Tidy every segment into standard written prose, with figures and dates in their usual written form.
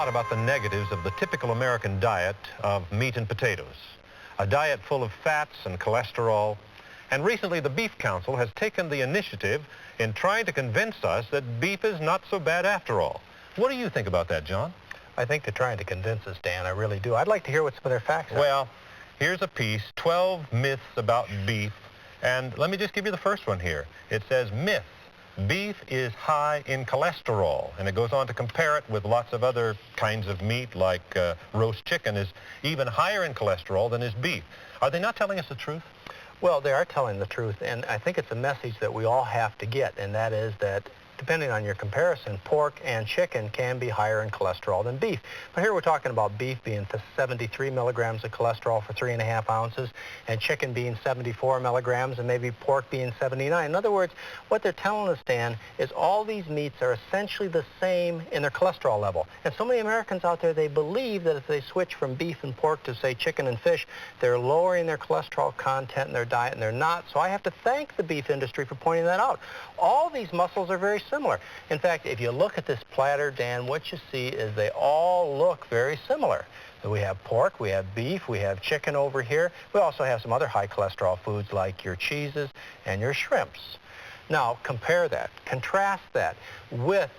lot about the negatives of the typical American diet of meat and potatoes, a diet full of fats and cholesterol. And recently, the Beef Council has taken the initiative in trying to convince us that beef is not so bad after all. What do you think about that, John? I think they're trying to convince us, Dan. I really do. I'd like to hear what some of their facts are. Well, here's a piece, 12 myths about beef. And let me just give you the first one here. It says, myth, beef is high in cholesterol. And it goes on to compare it with lots of other kinds of meat, like roast chicken is even higher in cholesterol than is beef. Are they not telling us the truth? Well, they are telling the truth, and I think it's a message that we all have to get, and that is that depending on your comparison, pork and chicken can be higher in cholesterol than beef. But here we're talking about beef being 73 milligrams of cholesterol for 3.5 ounces, and chicken being 74 milligrams, and maybe pork being 79. In other words, what they're telling us, Dan, is all these meats are essentially the same in their cholesterol level. And so many Americans out there, they believe that if they switch from beef and pork to, say, chicken and fish, they're lowering their cholesterol content in their diet, and they're not. So I have to thank the beef industry for pointing that out. All these muscles are very similar. In fact, if you look at this platter, Dan, what you see is they all look very similar. We have pork, we have beef, we have chicken over here. We also have some other high cholesterol foods like your cheeses and your shrimps. Now, compare that, contrast that with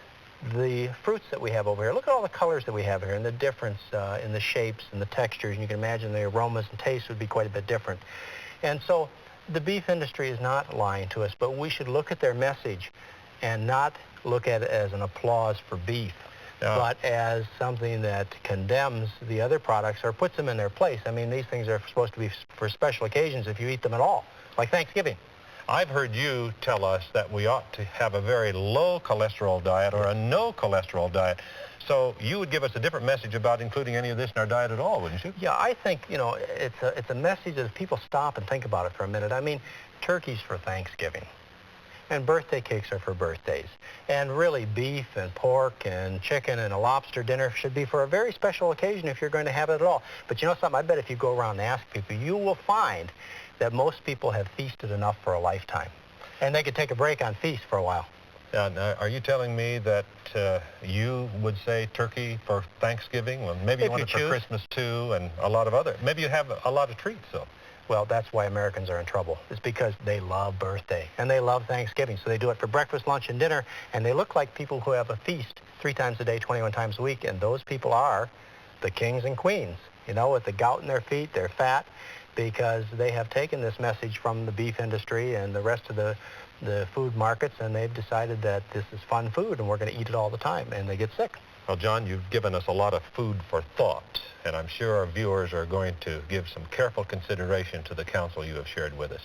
the fruits that we have over here. Look at all the colors that we have here and the difference in the shapes and the textures. And you can imagine the aromas and tastes would be quite a bit different. And so the beef industry is not lying to us, but we should look at their message and not look at it as an applause for beef, but as something that condemns the other products or puts them in their place. I mean, these things are supposed to be for special occasions if you eat them at all, like Thanksgiving. I've heard you tell us that we ought to have a very low cholesterol diet or a no cholesterol diet. So you would give us a different message about including any of this in our diet at all, wouldn't you? Yeah, I think, you know, it's a message that if people stop and think about it for a minute. I mean, turkey's for Thanksgiving. And birthday cakes are for birthdays. And really, beef and pork and chicken and a lobster dinner should be for a very special occasion if you're going to have it at all. But you know something? I bet if you go around and ask people, you will find that most people have feasted enough for a lifetime. And they could take a break on feast for a while. Now, are you telling me that you would say turkey for Thanksgiving? Well, maybe you want it for Christmas too, and a lot of other. Maybe you have a lot of treats, though. Well, that's why Americans are in trouble. It's because they love birthday and they love Thanksgiving. So they do it for breakfast, lunch, and dinner, and they look like people who have a feast 3 times a day, 21 times a week, and those people are the kings and queens, you know, with the gout in their feet. They're fat because they have taken this message from the beef industry and the rest of the food markets, and they've decided that this is fun food and we're going to eat it all the time, and they get sick. Well, John, you've given us a lot of food for thought, and I'm sure our viewers are going to give some careful consideration to the counsel you have shared with us.